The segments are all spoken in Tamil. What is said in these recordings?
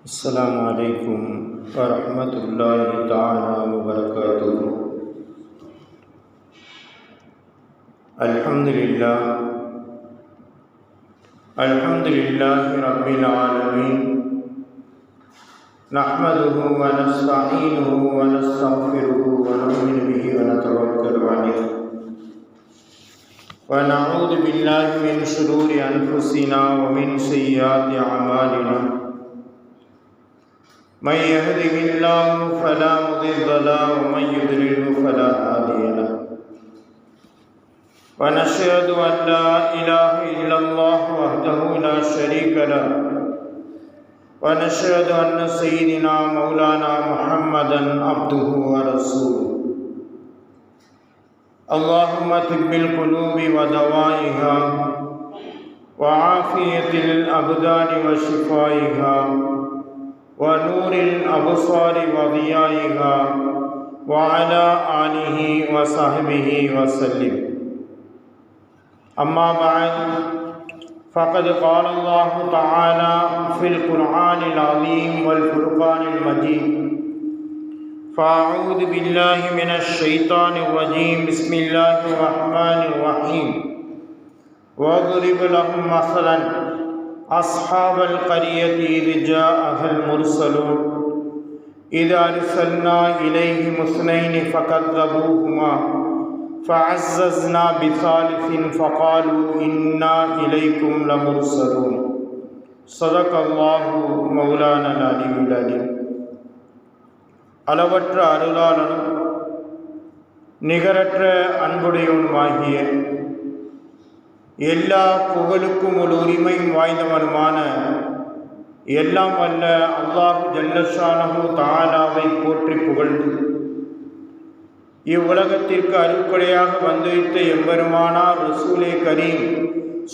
السلام عليكم ورحمة الله تعالى وبركاته. الحمد لله رب العالمين، نحمده ونستعينه ونستغفره ونؤمن به ونتوكل عليه، ونعوذ بالله من شرور أنفسنا ومن سيئات أعمالنا. من يهده الله فلا مضل له ومن يضلل فلا هادي له، ونشهد أن لا إله إلا الله وحده لا شريك له، ونشهد أن سيدنا مولانا محمدا عبده ورسوله. اللهم طب القلوب ودوائها وعافية الأبدان وشفائها ونور الأبصار وضيائها وعلى آله وصحبه وسلم. أما بعد، فقد قال الله تعالى في القرآن العظيم والفرقان المجيد: فأعوذ بالله من الشيطان الرجيم، بسم الله الرحمن الرحيم. واضرب لهم مثلا أصحاب القرية إذ جاءها المرسلون إذ أرسلنا إليهم اثنين فكذبوهما فعززنا بثالث فقالوا إنا إليكم لمرسلون. صدق الله مولانا العلي العليم. அளவற்ற அருளாளனும் நிகரற்ற அன்புடையவனுமாகிய எல்லா புகழுக்கும் ஒரு உரிமையும் வாய்ந்தவனுமான எல்லாம் வல்ல அல்லாஹு ஜல்லஷானஹு தஆலாவை போற்றி புகழ்ந்து, இவ்வுலகத்திற்கு அருட்கொடையாக வந்துவிட்ட எம்பெருமானார் ரசூலே கரீம்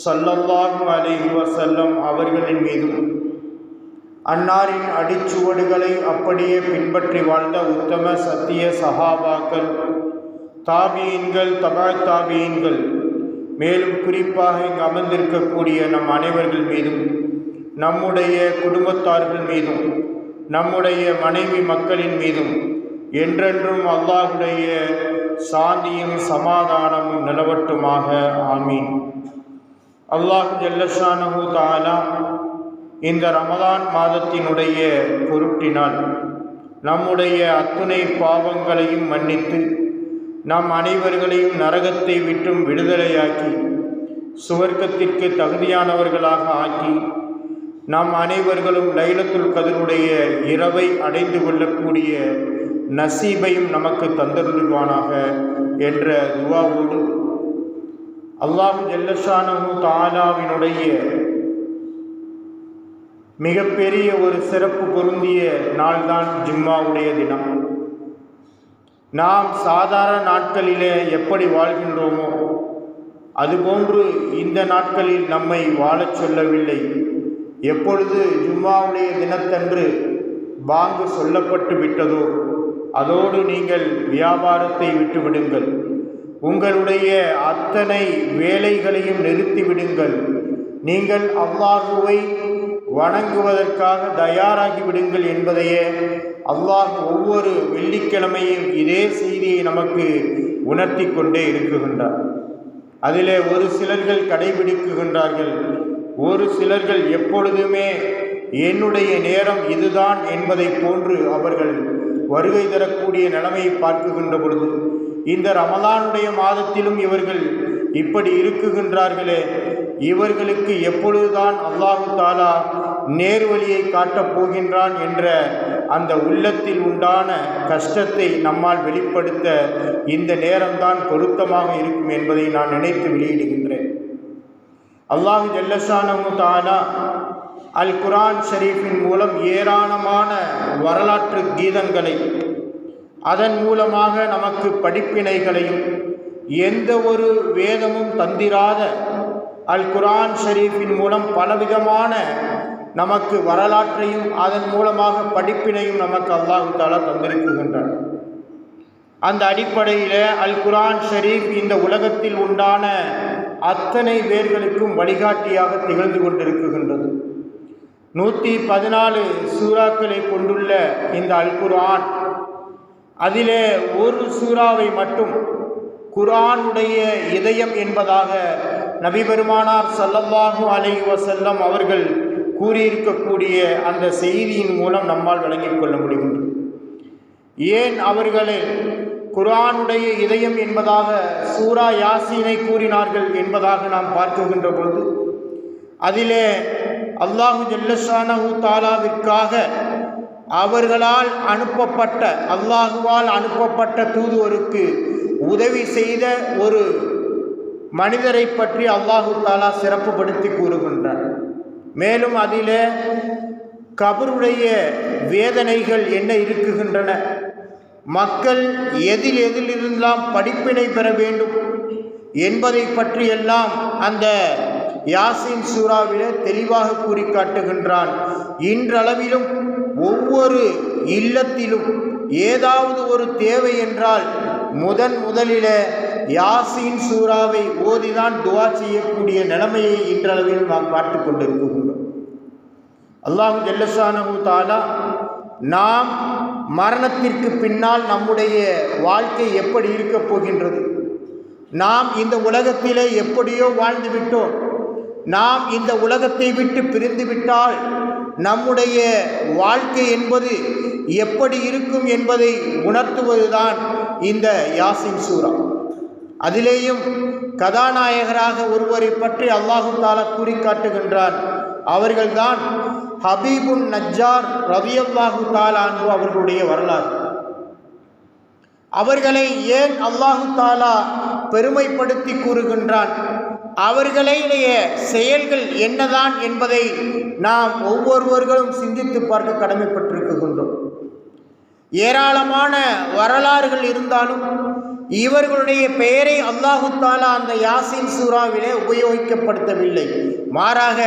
ஸல்லல்லாஹு அலைஹி வஸல்லம் அவர்களின் மீதும், அன்னாரின் அடிச்சுவடுகளை அப்படியே பின்பற்றி வாழ்ந்த உத்தம சத்திய சஹாபாக்கள், தாபீன்கள், தபா தாபீன்கள், மேலும் குறிப்பாக இங்கு அமர்ந்திருக்கக்கூடிய நம் அனைவர்கள் மீதும், நம்முடைய குடும்பத்தார்கள் மீதும், நம்முடைய மனைவி மக்களின் மீதும் என்றென்றும் அல்லாஹுடைய சாந்தியும் சமாதானமும் நிலவட்டுமாக. ஆமீன். அல்லாஹு ஜல்லஷானஹு தஆலா இந்த ரமலான் மாதத்தினுடைய பொருட்டினால் நம்முடைய அத்துணை பாவங்களையும் மன்னித்து நம் அனைவர்களையும் நரகத்தை விட்டும் விடுதலையாக்கி சுவர்க்கத்திற்கு தகுதியானவர்களாக ஆக்கி நம் அனைவர்களும் லைலத்துல் கத்ருடைய இரவை அடைந்து கொள்ளக்கூடிய நசீபையும் நமக்கு தந்தருள்வானாக என்ற துஆவோடு, அல்லாஹு ஜல்லஷானஹு தஆலாவினுடைய மிகப்பெரிய ஒரு சிறப்பு பொருந்திய நாள்தான் ஜும்மாவுடைய தினம். நாம் சாதாரண நாட்களிலே எப்படி வாழ்கின்றோமோ அதுபோன்று இந்த நாட்களில் நம்மை வாழச் சொல்லவில்லை. எப்பொழுது ஜும்மாவுடைய தினத்தன்று பாங்கு சொல்லப்பட்டு விட்டதோ அதோடு நீங்கள் வியாபாரத்தை விட்டுவிடுங்கள், உங்களுடைய அத்தனை வேலைகளையும் நிறுத்திவிடுங்கள், நீங்கள் அல்லாஹுவை வணங்குவதற்காக தயாராகி விடுங்கள் என்பதையே அல்லாஹ் ஒவ்வொரு வெள்ளிக்கிழமையும் இதே செய்தியை நமக்கு உணர்த்தி கொண்டே இருக்குகின்றார். அதிலே ஒரு சிலர்கள் கடைபிடிக்குகின்றார்கள், ஒரு சிலர்கள் எப்பொழுதுமே என்னுடைய நேரம் இதுதான் என்பதை போன்று அவர்கள் வருகை தரக்கூடிய நிலைமையை பார்க்குகின்ற பொழுது, இந்த ரமலானுடைய மாதத்திலும் இவர்கள் இப்படி இருக்குகின்றார்களே, இவர்களுக்கு எப்பொழுதுதான் அல்லாஹு தாலா நேர்வழியை காட்டப் போகின்றான் என்ற அந்த உள்ளத்தில் உண்டான கஷ்டத்தை நம்மால் வெளிப்படுத்த இந்த நேரம்தான் பொருத்தமாக இருக்கும் என்பதை நான் நினைத்து வெளியிடுகின்றேன். அல்லாஹு ஜல்லஷானஹு தஆலா அல் குர்ஆன் ஷரீஃபின் மூலம் ஏராளமான வரலாற்று கீதங்களை, அதன் மூலமாக நமக்கு படிப்பினைகளையும், எந்த ஒரு வேதமும் தந்திராத அல் குர்ஆன் ஷரீஃபின் மூலம் பலவிதமான நமக்கு வரலாற்றையும் அதன் மூலமாக படிப்பினையும் நமக்கு அல்லாஹ் தஆலா தந்திருக்கின்றார். அந்த அடிப்படையில் அல் குர்ஆன் ஷரீஃப் இந்த உலகத்தில் உண்டான அத்தனை பேர்களுக்கும் வழிகாட்டியாக திகழ்ந்து கொண்டிருக்கின்றது. 114 சூறாக்களை கொண்டுள்ள இந்த அல் குர்ஆன், அதிலே ஒரு சூறாவை மட்டும் குர்ஆனுடைய இதயம் என்பதாக நபி பெருமானார் ஸல்லல்லாஹு அலைஹி வஸல்லம் அவர்கள் கூறியிருக்கக்கூடிய அந்த செய்தியின் மூலம் நம்மால் விளங்கிக் கொள்ள முடிகின்றது. ஏன் அவர்களே குர்ஆனுடைய இதயம் என்பதாக சூரா யாசீனை கூறினார்கள் என்பதாக நாம் பார்க்கின்ற பொழுது, அதிலே அல்லாஹு ஜல்லஷானஹு தஆலாவிற்காக அவர்களால் அனுப்பப்பட்ட, அல்லாஹுவால் அனுப்பப்பட்ட தூதுவருக்கு உதவி செய்த ஒரு மனிதரை பற்றி அல்லாஹு தஆலா சிறப்புப்படுத்தி கூறுகின்றார். மேலும் அதிலே கபருடைய வேதனைகள் என்ன இருக்குகின்றன, மக்கள் எதிலிருந்தெல்லாம் படிப்பினை பெற வேண்டும் என்பதை பற்றியெல்லாம் அந்த யாசீன் சூறாவிலே தெளிவாக கூறி காட்டுகின்றான். இன்றளவிலும் ஒவ்வொரு இல்லத்திலும் ஏதாவது ஒரு தேவை என்றால் முதலில் யாசீன் சூறாவை ஓதிதான் துஆ செய்யக்கூடிய நிலைமையை இன்றளவில் நாம் பார்த்து கொண்டிருக்கின்றோம். அல்லாஹு ஜல்லஷானஹு தஆலா நாம் மரணத்திற்கு பின்னால் நம்முடைய வாழ்க்கை எப்படி இருக்கப் போகின்றது, நாம் இந்த உலகத்திலே எப்படியோ வாழ்ந்து விட்டோம், நாம் இந்த உலகத்தை விட்டு பிரிந்து விட்டால் நம்முடைய வாழ்க்கை என்பது எப்படி இருக்கும் என்பதை உணர்த்துவதுதான் இந்த யாசீன் சூரா. அதிலேயும் கதாநாயகராக ஒருவரை பற்றி அல்லாஹு தஆலா கூறி காட்டுகின்றான். அவர்கள்தான் ஹபீபுன் நஜ்ஜார் ரலியல்லாஹு தஆலா அன்ஹு அவர்களுடைய வரலாறு. அவர்களை ஏன் அல்லாஹு தஆலா பெருமைப்படுத்தி கூறுகின்றான், அவர்களுடைய செயல்கள் என்னதான் என்பதை நாம் ஒவ்வொருவர்களும் சிந்தித்து பார்க்க கடமைப்பட்டிருக்கின்றோம். ஏராளமான வரலாறுகள் இருந்தாலும் இவர்களுடைய பெயரை அல்லாஹு தஆலா அந்த யாசீன் சூறாவிலே உபயோகிக்கப்படுத்தவில்லை. மாறாக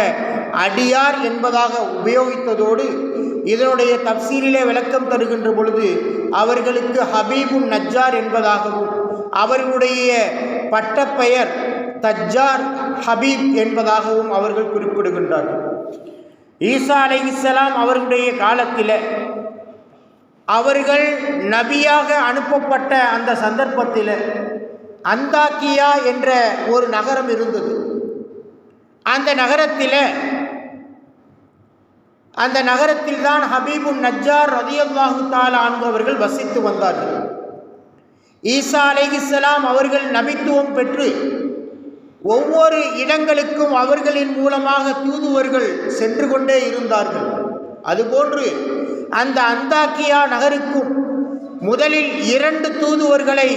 அடியார் என்பதாக உபயோகித்ததோடு இதனுடைய தப்சீரிலே விளக்கம் தருகின்ற பொழுது அவர்களுக்கு ஹபீபுன் நஜ்ஜார் என்பதாகவும் அவர்களுடைய பட்டப்பெயர் தஜ்ஜார் ஹபீப் என்பதாகவும் அவர்கள் குறிப்பிடுகின்றார்கள். ஈசா அலைஹிஸ்ஸலாம் அவர்களுடைய காலத்தில் அவர்கள் நபியாக அனுப்பப்பட்ட அந்த சந்தர்ப்பத்தில் அந்தாக்கியா என்ற ஒரு நகரம் இருந்தது. அந்த நகரத்தில் தான் ஹபீபுன் நஜ்ஜார் ரலியல்லாஹு தஆலா அன்ஹு அவர்கள் வசித்து வந்தார்கள். ஈசா அலைஹிஸ்ஸலாம் அவர்கள் நபித்துவம் பெற்று ஒவ்வொரு இடங்களுக்கும் அவர்களின் மூலமாக தூதுவர்கள் சென்று கொண்டே இருந்தார்கள். அதுபோன்று அந்த அந்தாக்கியா நகருக்கும் முதலில் 2 தூதுவர்களை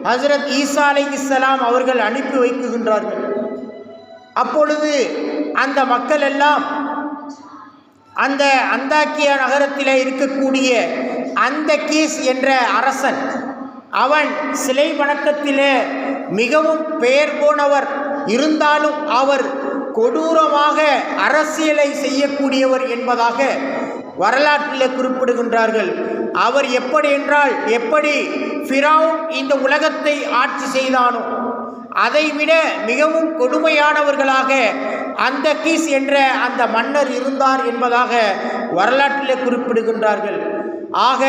ஹஜ்ரத் ஈசா அலைஹிஸ்ஸலாம் அவர்கள் அனுப்பி வைக்குகின்றார்கள். அப்பொழுது அந்த மக்கள் எல்லாம் அந்த அந்தாக்கியா நகரத்தில் இருக்கக்கூடிய அந்த கீஸ் என்ற அரசன், அவன் சிலை வணக்கத்திலே மிகவும் பெயர் போனவர், இருந்தாலும் அவர் கொடூரமாக அரசியலை செய்யக்கூடியவர் என்பதாக வரலாற்றில் குறிப்பிடுகின்றார்கள். அவர் எப்படி என்றால், எப்படி ஃபிரௌன் இந்த உலகத்தை ஆட்சி செய்தானோ அதைவிட மிகவும் கொடுமையானவர்களாக அந்த கீஸ் என்ற அந்த மன்னர் இருந்தார் என்பதாக வரலாற்றில் குறிப்பிடுகின்றார்கள். ஆக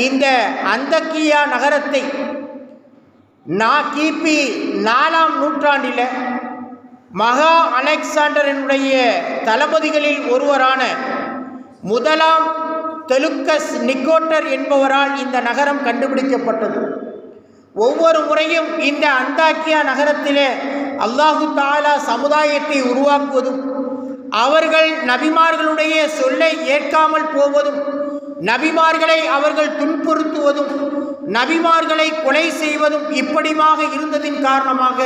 இந்த அந்தக்கியா நகரத்தை கிபி 4ஆம் நூற்றாண்டில் மகா அலெக்சாண்டரனுடைய தளபதிகளில் ஒருவரான முதலாம் தெலுக்கஸ் நிக்கோட்டர் என்பவரால் இந்த நகரம் கண்டுபிடிக்கப்பட்டது. ஒவ்வொரு முறையும் இந்த அந்தாக்கியா நகரத்திலே அல்லாஹு தஆலா சமுதாயத்தை உருவாக்குவதும், அவர்கள் நபிமார்களுடைய சொல்லை ஏற்காமல் போவதும், நபிமார்களை அவர்கள் துன்புறுத்துவதும், நபிமார்களை கொலை செய்வதும் இப்படியாக இருந்ததின் காரணமாக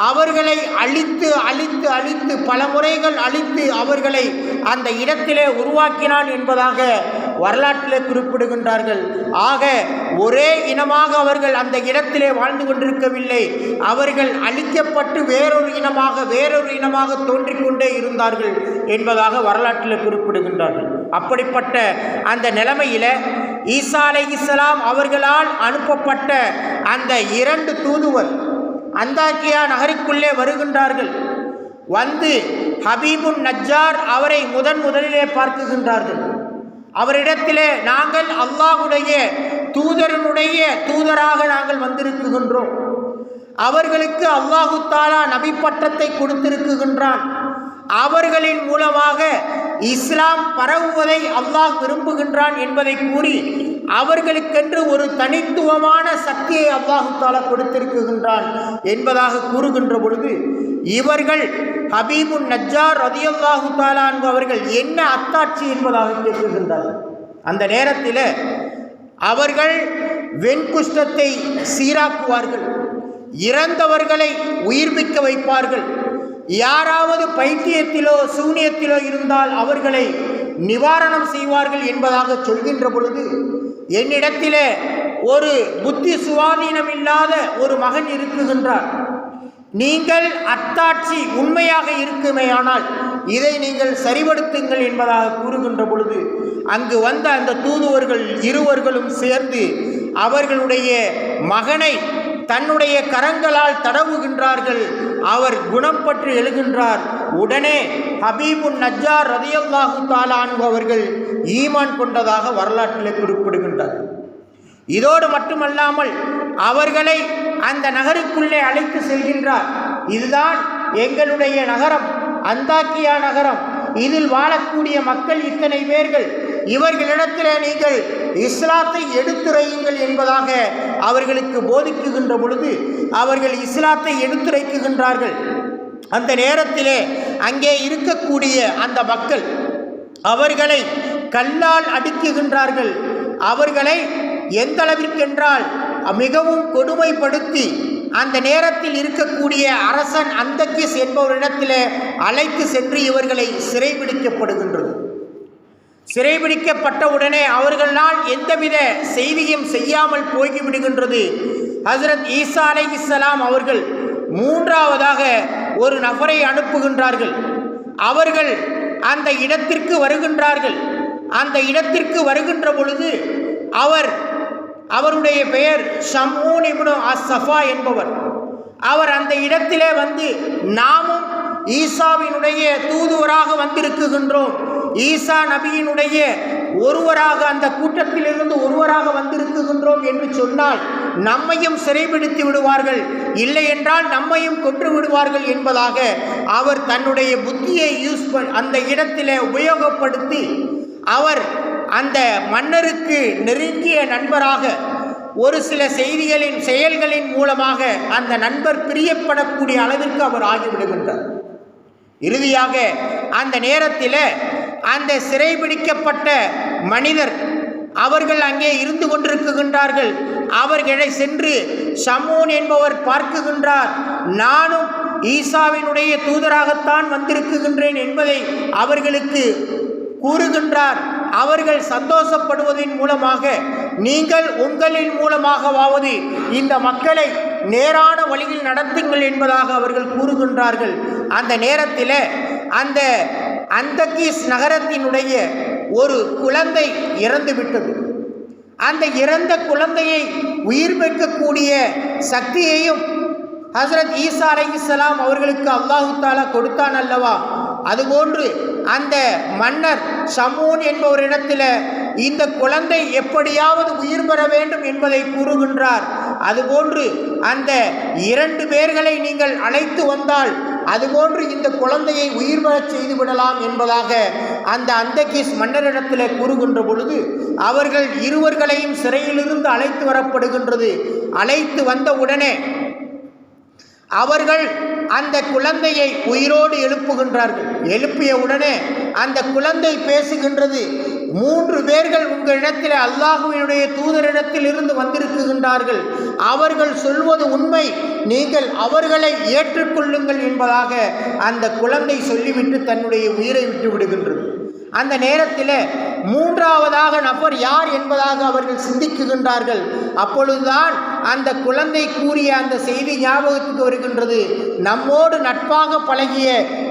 அவர்களை அழித்து அழித்து அழித்து பல முறைகள் அழித்து அவர்களை அந்த இடத்திலே உருவாக்கினான் என்பதாக வரலாற்றிலே குறிப்பிடுகின்றார்கள். ஆக ஒரே இனமாக அவர்கள் அந்த இடத்திலே வாழ்ந்து கொண்டிருக்கவில்லை, அவர்கள் அழிக்கப்பட்டு வேறொரு இனமாக தோன்றிக்கொண்டே இருந்தார்கள் என்பதாக வரலாற்றில் குறிப்பிடுகின்றார்கள். அப்படிப்பட்ட அந்த நிலைமையில் ஈசா அலைஹிஸ்ஸலாம் அவர்களால் அனுப்பப்பட்ட அந்த 2 தூதுவர் அந்தாக்கியா நகருக்குள்ளே வருகின்றார்கள். வந்து ஹபீபுன் நஜ்ஜார் அவரை முதலிலே பார்க்குகின்றார்கள். அவரிடத்திலே நாங்கள் அல்லாஹ்வுடைய தூதரனுடைய தூதராக நாங்கள் வந்திருக்குகின்றோம், அவர்களுக்கு அல்லாஹு தஆலா நபி பட்டத்தை கொடுத்திருக்குகின்றான், அவர்களின் மூலமாக இஸ்லாம் பரவுவதை அல்லாஹ் விரும்புகின்றான் என்பதை கூறி அவர்களுக்கென்று ஒரு தனித்துவமான சக்தியை அல்லாஹு தஆலா கொடுத்திருக்குகின்றான் என்பதாக கூறுகின்ற பொழுது, இவர்கள் ஹபீபுன் நஜ்ஜார் ரலியல்லாஹு தஆலா அன்ஹு அவர்கள் என்ன அத்தாட்சி என்பதாக கேட்குகின்றார்கள். அந்த நேரத்தில் அவர்கள் வெண்குஷ்டத்தை சீராக்குவார்கள், இறந்தவர்களை உயிர்ப்பிக்க வைப்பார்கள், யாராவது பைத்தியத்திலோ சூனியத்திலோ இருந்தால் அவர்களை நிவாரணம் செய்வார்கள் என்பதாக சொல்கின்ற பொழுது, என்னிடத்திலே ஒரு புத்தி சுவாதீனம் இல்லாத ஒரு மகன் இருக்குகின்றார், நீங்கள் அத்தாட்சி உண்மையாக இருக்குமேயானால் இதை நீங்கள் சரிபடுத்துங்கள் என்பதாக கூறுகின்ற பொழுது, அங்கு வந்த அந்த தூதுவர்கள் இருவர்களும் சேர்ந்து அவர்களுடைய மகனை தன்னுடைய கரங்களால் தடவுகின்றார்கள். அவர் குணம் பற்றி எழுகின்றார். உடனே ஹபீபுன் நஜ்ஜார் ரலியல்லாஹு தஆலா அன்ஹு அவர்கள் ஈமான் கொண்டதாக வரலாற்றில் குறிப்பிடுகின்றார். இதோடு மட்டுமல்லாமல் அவர்களை அந்த நகருக்குள்ளே அழைத்து செல்கின்றார். இதுதான் எங்களுடைய நகரம், அந்தாக்கியா நகரம், இதில் வாழக்கூடிய மக்கள் இத்தனை பேர்கள், இவர்களிடத்தில் நீங்கள் இஸ்லாத்தை எடுத்துரையுங்கள் என்பதாக அவர்களுக்கு போதிக்குகின்ற பொழுது அவர்கள் இஸ்லாத்தை எடுத்துரைக்குகின்றார்கள். அந்த நேரத்திலே அங்கே இருக்கக்கூடிய அந்த மக்கள் அவர்களை கல்லால் அடிக்குகின்றார்கள். அவர்களை எந்த அளவிற்கென்றால் மிகவும் கொடுமைப்படுத்தி அந்த நேரத்தில் இருக்கக்கூடிய அரசன் அந்தக்கிஸ் என்பவரிடத்தில் அழைத்து சென்று இவர்களை சிறைபிடிக்கப்படுகின்றது. சிறைபிடிக்கப்பட்ட உடனே அவர்களால் எந்தவித செய்தியும் செய்யாமல் போய்விடுகின்றது. ஹஜ்ரத் ஈசா அலைஹிஸ்ஸலாம் அவர்கள் மூன்றாவதாக ஒரு நபரை அனுப்புகின்றார்கள். அவர்கள் அந்த இடத்திற்கு வருகின்றார்கள். அந்த இடத்திற்கு வருகின்ற பொழுது அவருடைய பெயர் ஷமூன் இப்னு அஸ்-ஸஃபா என்பவர். அவர் அந்த இடத்திலே வந்து, நாமும் ஈசாவினுடைய தூதுவராக வந்திருக்குகின்றோம், ஈசா நபியினுடைய ஒருவராக அந்த கூட்டத்திலிருந்து ஒருவராக வந்திருக்குகின்றோம் என்று சொன்னால் நம்மையும் சிறைபிடித்து விடுவார்கள், இல்லை என்றால் நம்மையும் கொன்று விடுவார்கள் என்பதாக அவர் தன்னுடைய புத்தியை அந்த இடத்திலே உபயோகப்படுத்தி அவர் அந்த மன்னருக்கு நெருங்கிய நண்பராக ஒரு சில செயல்களின் மூலமாக அந்த நண்பர் பிரியப்படக்கூடிய அளவிற்கு அவர் ஆகிவிடுகின்றார். இறுதியாக அந்த நேரத்தில் அந்த சிறைபிடிக்கப்பட்ட மனிதர் அவர்கள் அங்கே இருந்து கொண்டிருக்கின்றார்கள். அவர்களை சென்று ஷமூன் என்பவர் பார்க்குகின்றார். நானும் ஈசாவினுடைய தூதராகத்தான் வந்திருக்குகின்றேன் என்பதை அவர்களுக்கு கூறுகின்றார். அவர்கள் சந்தோஷப்படுவதன் மூலமாக, நீங்கள் உங்களின் மூலமாகவாவது இந்த மக்களை நேரான வழியில் நடத்துங்கள் என்பதாக அவர்கள் கூறுகின்றார்கள். அந்த நேரத்தில் அந்த அந்தக்கீஸ் நகரத்தினுடைய ஒரு குழந்தை இறந்துவிட்டது. அந்த இறந்த குழந்தையை உயிர் வைக்கக்கூடிய சக்தியையும் ஹஜ்ரத் ஈசா அலைஹிஸ்ஸலாம் அவர்களுக்கு அல்லாஹு தஆலா கொடுத்தான் அல்லவா, அதுபோன்று அந்த மன்னர் ஷமூன் என்பவரிடத்தில் இந்த குழந்தை எப்படியாவது உயிர் பெற வேண்டும் என்பதை கூறுகின்றார். அதுபோன்று அந்த 2 பேர்களை நீங்கள் அழைத்து வந்தால் அதுபோன்று இந்த குழந்தையை உயிர் பெறச் செய்து விடலாம் என்பதாக அந்த அந்தக்கீஸ் மன்னரிடத்தில் கூறுகின்ற பொழுது அவர்கள் இருவர்களையும் சிறையிலிருந்து அழைத்து வரப்படுகின்றது. அழைத்து வந்த உடனே அவர்கள் அந்த குழந்தையை உயிரோடு எழுப்புகின்றார்கள். எழுப்பிய உடனே அந்த குழந்தை பேசுகின்றது. 3 பேர்கள் உங்களிடத்தில் அல்லாஹ்வினுடைய தூதரிடத்தில் இருந்து வந்திருக்கின்றார்கள், அவர்கள் சொல்வது உண்மை, நீங்கள் அவர்களை ஏற்றுக்கொள்ளுங்கள் என்பதாக அந்த குழந்தை சொல்லிவிட்டு தன்னுடைய உயிரை விட்டு விடுகின்றது. அந்த நேரத்தில் 3ஆவதாக நபர் யார் என்பதாக அவர்கள் சிந்திக்குகின்றார்கள். அப்பொழுதுதான் அந்த குழந்தை கூறிய அந்த செய்தி ஞாபகத்துக்கு வருகின்றது. நம்மோடு நட்பாக பழகிய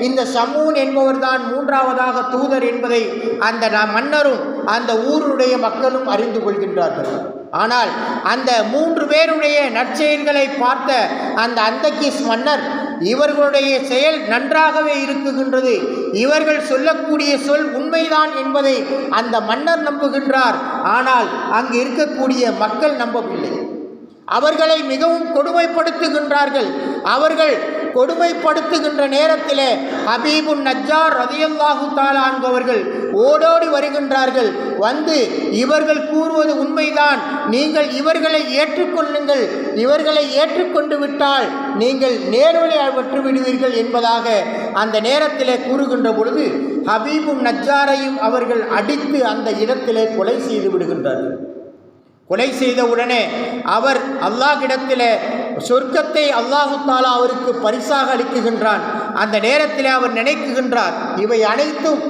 இந்த ஷமூன் என்பவர்தான் 3ஆவதாக தூதர் என்பதை அந்த மன்னரும் அந்த ஊருடைய மக்களும் அறிந்து கொள்கின்றார்கள். ஆனால் அந்த 3 பேருடைய நற்செயல்களை பார்த்த அந்த அந்தக்கீஸ் மன்னர் இவர்களுடைய செயல் நன்றாகவே இருக்குகின்றது, இவர்கள் சொல்லக்கூடிய சொல் உண்மைதான் என்பதை அந்த மன்னர் நம்புகின்றார். ஆனால் அங்கு இருக்கக்கூடிய மக்கள் நம்பவில்லை. அவர்களை மிகவும் கொடுமைப்படுத்துகின்றார்கள். அவர்கள் கொடுமைப்படுத்துகின்ற நேரத்தில் ஹபீபுன் நஜ்ஜார் ரலியல்லாஹு தஆலா அன்ஹு அவர்கள் ஓடோடி வருகின்றார்கள். வந்து இவர்கள் கூறுவது உண்மைதான், நீங்கள் இவர்களை ஏற்றுக்கொள்ளுங்கள், இவர்களை ஏற்றுக்கொண்டு விட்டால் நீங்கள் நேர்வழி பெற்று விடுவீர்கள் என்பதாக அந்த நேரத்தில் கூறுகின்ற பொழுது ஹபீபுன் நஜ்ஜாரையும் அவர்கள் அடித்து அந்த இடத்திலே கொலை செய்து விடுகின்றார்கள். கொலை செய்த உடனே அவர் அல்லாஹ்விடத்தில் சொர்க்கத்தை அல்லாஹு தாலா அவருக்கு பரிசாக அளிக்குகின்றான். அந்த நேரத்தில் அவர் நினைக்குகின்றார், இவை அனைத்தும்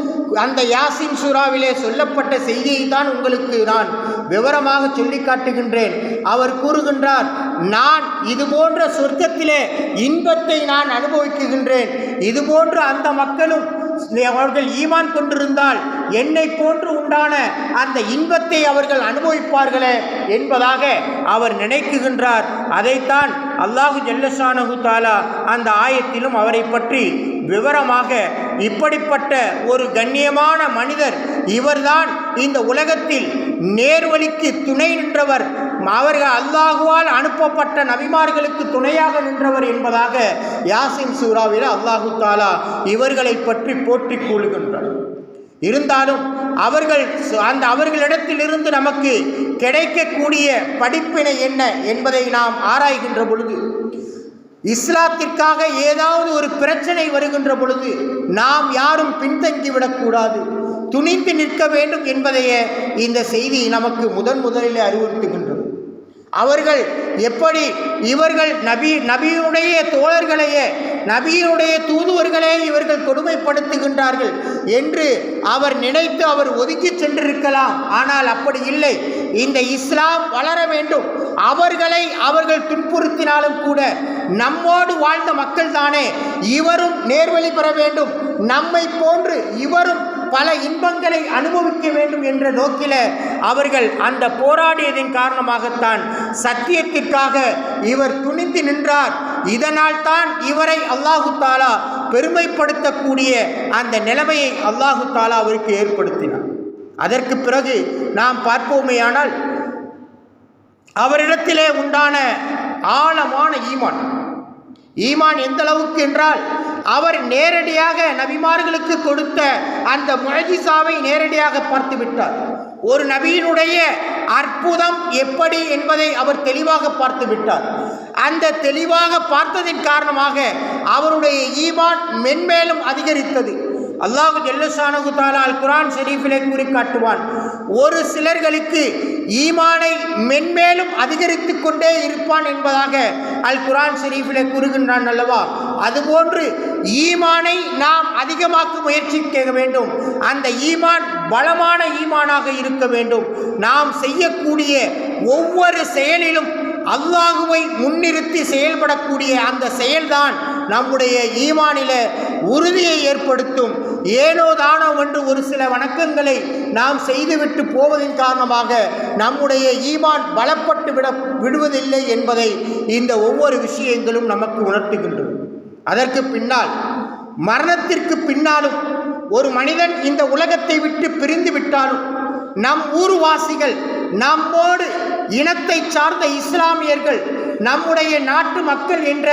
அந்த யாசின் சூராவிலே சொல்லப்பட்ட செய்தியை தான் உங்களுக்கு நான் விவரமாக சொல்லி காட்டுகின்றேன். அவர் கூறுகின்றார், நான் இதுபோன்ற சொர்க்கத்திலே இன்பத்தை நான் அனுபவிக்குகின்றேன், இதுபோன்ற அந்த மக்களும் அவர்கள் ஈமான் கொண்டிருந்தால் என்னை போன்று உண்டான அந்த இன்பத்தை அவர்கள் அனுபவிப்பார்களே என்பதாக அவர் நினைக்குகின்றார். அதைத்தான் அல்லாஹு ஜல்லஷானஹு தஆலா அந்த ஆயத்திலும் அவரை பற்றி விவரமாக, இப்படிப்பட்ட ஒரு கண்ணியமான மனிதர், இவர்தான் இந்த உலகத்தில் நேர்வழிக்கு துணை நின்றவர், அவர்கள் அல்லாஹுவால் அனுப்பப்பட்ட நபிமார்களுக்கு துணையாக நின்றவர் என்பதாக யாசின் சூராவில் அல்லாஹு தாலா இவர்களை பற்றி போற்றி கூறுகின்றார். இருந்தாலும் அவர்களிடத்திலிருந்து நமக்கு கிடைக்கக்கூடிய படிப்பினை என்ன என்பதை நாம் ஆராய்கின்ற பொழுது, இஸ்லாத்திற்காக ஏதாவது ஒரு பிரச்சனை வருகின்ற பொழுது நாம் யாரும் பின்தங்கிவிடக்கூடாது, துணிந்து நிற்க வேண்டும் என்பதையே இந்த செய்தி நமக்கு முதலிலே அறிவுறுத்துகின்றது. அவர்கள் எப்படி இவர்கள் நபியுடைய தோழர்களையே, நபியுடைய தூதுவர்களே இவர்கள் கொடுமைப்படுத்துகின்றார்கள் என்று அவர் நினைத்து அவர் ஒதுக்கி சென்றிருக்கலாம். ஆனால் அப்படி இல்லை. இந்த இஸ்லாம் வளர வேண்டும். அவர்கள் துன்புறுத்தினாலும் கூட நம்மோடு வாழ்ந்த மக்கள் தானே, இவரும் நேர்வழி பெற வேண்டும், நம்மை போன்று இவரும் பல இன்பங்களை அனுபவிக்க வேண்டும் என்ற நோக்கில அவர்கள் அந்த போராடியதின் காரணமாகத்தான் சத்தியத்திற்காக இவர் துணிந்து நின்றார். இதனால் தான் இவரை அல்லாஹு தாலா பெருமைப்படுத்தக்கூடிய அந்த நிலைமையை அல்லாஹு தாலா அவருக்கு ஏற்படுத்தினார். அதற்கு பிறகு நாம் பார்ப்போமேயானால் அவரிடத்திலே உண்டான ஆழமான ஈமான் எந்த அளவுக்கு என்றால், அவர் நேரடியாக நபிமார்களுக்கு கொடுத்த அந்த முஅஜிசாவை நேரடியாக பார்த்து விட்டார். ஒரு நபியினுடைய அற்புதம் எப்படி என்பதை அவர் தெளிவாக பார்த்து விட்டார். அந்த தெளிவாக பார்த்ததின் காரணமாக அவருடைய ஈமான் மென்மேலும் அதிகரித்தது. அல்லாஹ் ஜல்லஷானஹு தஆலா அல் குர்ஆன் ஷரீஃபிலே கூறி காட்டுவான், ஒரு சிலர்களுக்கு ஈமானை மென்மேலும் அதிகரித்து கொண்டே இருப்பான் என்பதாக அல் குர்ஆன் ஷரீஃபிலே கூறுகின்றான் அல்லவா. அதுபோன்று ஈமானை நாம் அதிகமாக்க முயற்சிக்க வேண்டும். அந்த ஈமான் பலமான ஈமானாக இருக்க வேண்டும். நாம் செய்யக்கூடிய ஒவ்வொரு செயலிலும் அல்லாஹுவை முன்னிறுத்தி செயல்படக்கூடிய அந்த செயல்தான் நம்முடைய ஈமானில உறுதியை ஏற்படுத்தும். ஏனோ தானோ என்று ஒரு சில வணக்கங்களை நாம் செய்துவிட்டு போவதன் காரணமாக நம்முடைய ஈமான் பலப்பட்டு விடுவதில்லை என்பதை இந்த ஒவ்வொரு விஷயங்களும் நமக்கு உணர்த்துகின்றது. அதற்கு பின்னால், மரணத்திற்கு பின்னாலும் ஒரு மனிதன் இந்த உலகத்தை விட்டு பிரிந்து விட்டாலும் நம் ஊர்வாசிகள், நம்மோடு இனத்தை சார்ந்த இஸ்லாமியர்கள், நம்முடைய நாட்டு மக்கள் என்ற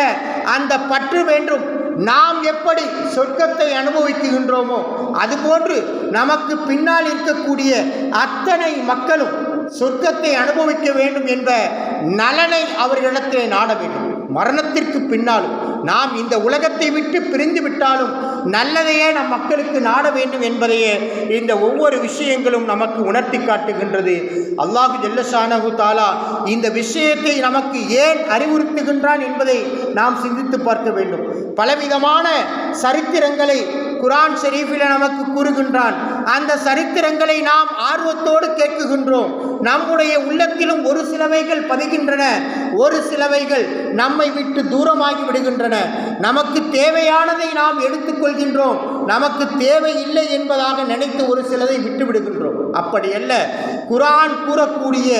அந்த பற்று வேண்டும். நாம் எப்படி சொர்க்கத்தை அனுபவிக்கின்றோமோ அதுபோன்று நமக்கு பின்னால் இருக்கக்கூடிய அத்தனை மக்களும் சொர்க்கத்தை அனுபவிக்க வேண்டும் என்ற நலனை அவர்களிடத்திலே நாட வேண்டும். மரணத்திற்கு பின்னாலும் நாம் இந்த உலகத்தை விட்டு பிரிந்து விட்டாலும் நல்லதையே நம் மக்களுக்கு நாட வேண்டும் என்பதையே இந்த ஒவ்வொரு விஷயங்களும் நமக்கு உணர்த்தி காட்டுகின்றது. அல்லாஹ் ஜல்லஷானஹு தஆலா இந்த விஷயத்தை நமக்கு ஏன் அறிவுறுத்துகின்றான் என்பதை நாம் சிந்தித்து பார்க்க வேண்டும். பலவிதமான சரித்திரங்களை குர்ஆன் ஷரீஃபில் நமக்கு கூறுகின்றான். அந்த சரித்திரங்களை நாம் ஆர்வத்தோடு கேட்குகின்றோம். நம்முடைய உள்ளத்திலும் ஒரு சிலவைகள் பதிகின்றன, ஒரு சிலவைகள் நம்மை விட்டு தூரமாகி விடுகின்றன. நமக்கு தேவையானதை நாம் எடுத்துக்கொள்கின்றோம், நமக்கு தேவை இல்லை என்பதாக நினைத்து ஒரு சிலதை விட்டு விடுகின்றோம். அப்படி அல்ல, குர்ஆன் கூறக்கூடிய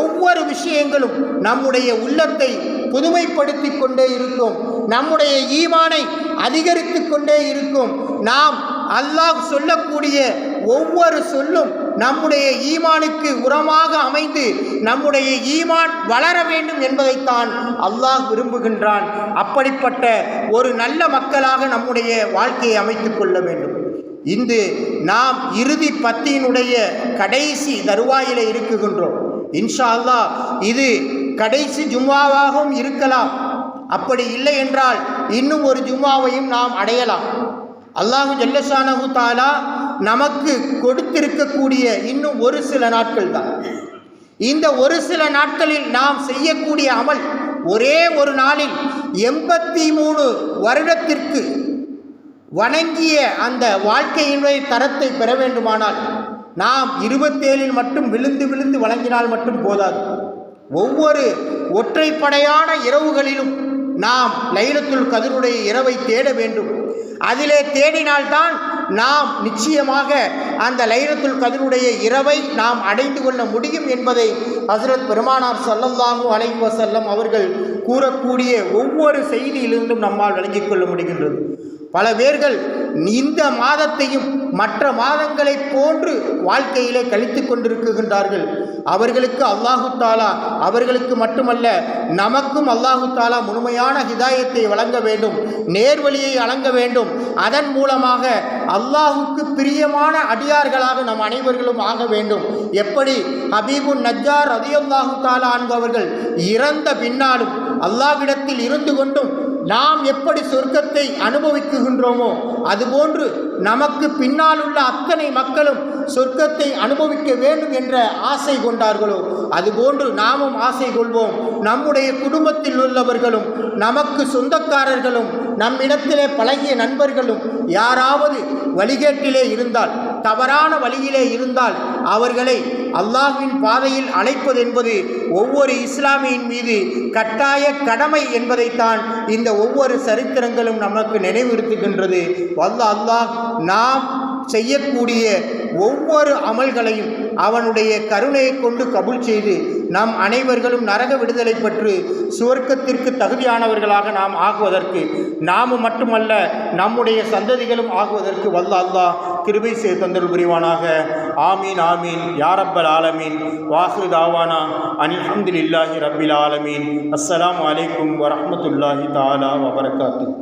ஒவ்வொரு விஷயங்களும் நம்முடைய உள்ளத்தை புதுமைப்படுத்தி கொண்டே இருக்கும், நம்முடைய ஈமானை அதிகரித்து கொண்டே இருக்கும். நாம் அல்லாஹ் சொல்லக்கூடிய ஒவ்வொரு சொல்லும் நம்முடைய ஈமானுக்கு உரமாக அமைந்து நம்முடைய ஈமான் வளர வேண்டும் என்பதைத்தான் அல்லாஹ் விரும்புகின்றான். அப்படிப்பட்ட ஒரு நல்ல மக்களாக நம்முடைய வாழ்க்கையை அமைத்துக் கொள்ள வேண்டும். இன்று நாம் இறுதி பத்தியினுடைய கடைசி தருவாயில இருக்குகின்றோம். இன்ஷா அல்லாஹ் இது கடைசி ஜும்மாவாகவும் இருக்கலாம். அப்படி இல்லை என்றால் இன்னும் ஒரு ஜும்மாவையும் நாம் அடையலாம். அல்லாஹு ஜல்லஷானஹு தஆலா நமக்கு கொடுத்திருக்கக்கூடிய இன்னும் ஒரு சில நாட்கள் தான். இந்த ஒரு சில நாட்களில் நாம் செய்யக்கூடிய அமல் ஒரே ஒரு நாளில் 83 வருடத்திற்கு வணங்கிய அந்த வாழ்க்கையினுடைய தரத்தை பெற வேண்டுமானால் நாம் 27 மட்டும் விழுந்து விழுந்து வழங்கினால் மட்டும் போதாது. ஒவ்வொரு ஒற்றைப்படையான இரவுகளிலும் நாம் லைலத்துல் கத்ருடைய இரவை தேட வேண்டும். அதிலே தேடினால்தான் நாம் நிச்சயமாக அந்த லைலத்துல் கத்ருடைய இரவை நாம் அடைந்து கொள்ள முடியும் என்பதை ஹஸ்ரத் பெருமானார் ஸல்லல்லாஹு அலைஹி வஸல்லம் அவர்கள் கூறக்கூடிய ஒவ்வொரு செய்தியிலிருந்தும் நம்மால் விளங்கிக் கொள்ள முடிகின்றது. பல பேர்கள் இந்த மாதத்தையும் மற்ற மாதங்களைப் போன்று வாழ்க்கையிலே கழித்து கொண்டிருக்கின்றார்கள். அவர்களுக்கு அல்லாஹு தாலா, அவர்களுக்கு மட்டுமல்ல நமக்கும் அல்லாஹு தாலா முழுமையான ஹிதாயத்தை வழங்க வேண்டும், நேர்வழியை வழங்க வேண்டும். அதன் மூலமாக அல்லாஹுக்கு பிரியமான அடியார்களாக நம் அனைவர்களும் ஆக வேண்டும். எப்படி ஹபீபுன் நஜ்ஜார் ரலியல்லாஹு தஆலா அன்ஹு அவர்கள் இறந்த பின்னாலும் அல்லாஹ்விடத்தில் இருந்து கொண்டும் நாம் எப்படி சொர்க்கத்தை அனுபவிக்குகின்றோமோ அதுபோன்று நமக்கு பின்னால் உள்ள அத்தனை மக்களும் சொர்க்கத்தை அனுபவிக்க வேண்டும் என்ற ஆசை கொண்டார்களோ அதுபோன்று நாமும் ஆசை கொள்வோம். நம்முடைய குடும்பத்தில் உள்ளவர்களும் நமக்கு சொந்தக்காரர்களும் நம்மிடத்திலே பழகிய நண்பர்களும் யாராவது வழிகேட்டிலே இருந்தால், தவறான வழியிலே இருந்தால் அவர்களை அல்லாஹ்வின் பாதையில் அழைப்பது என்பது ஒவ்வொரு இஸ்லாமியின் மீது கட்டாய கடமை என்பதைத்தான் இந்த ஒவ்வொரு சரித்திரங்களும் நமக்கு நினைவுறுத்துகின்றது. அல்லாஹ் நாம் செய்யக்கூடிய ஒவ்வொரு அமல்களையும் அவனுடைய கருணையை கொண்டு கபூல் செய்து நம் அனைவர்களும் நரக விடுதலை பெற்று சுவர்க்கத்திற்கு தகுதியானவர்களாக நாம் ஆகுவதற்கு, நாமும் மட்டுமல்ல நம்முடைய சந்ததிகளும் ஆகுவதற்கு அல்லாஹ் கிருபை செய்து தந்தருள் புரிவானாக. ஆமீன் ஆமீன் யா ரப்பல் ஆலமீன். வாஹிரு தாவானா அனில் ஹம்துலில்லாஹி ரப்பில் ஆலமீன். அஸ்ஸலாமு அலைக்கும் வரஹ்மத்துல்லாஹி தஆலா வபரகாத்துஹு.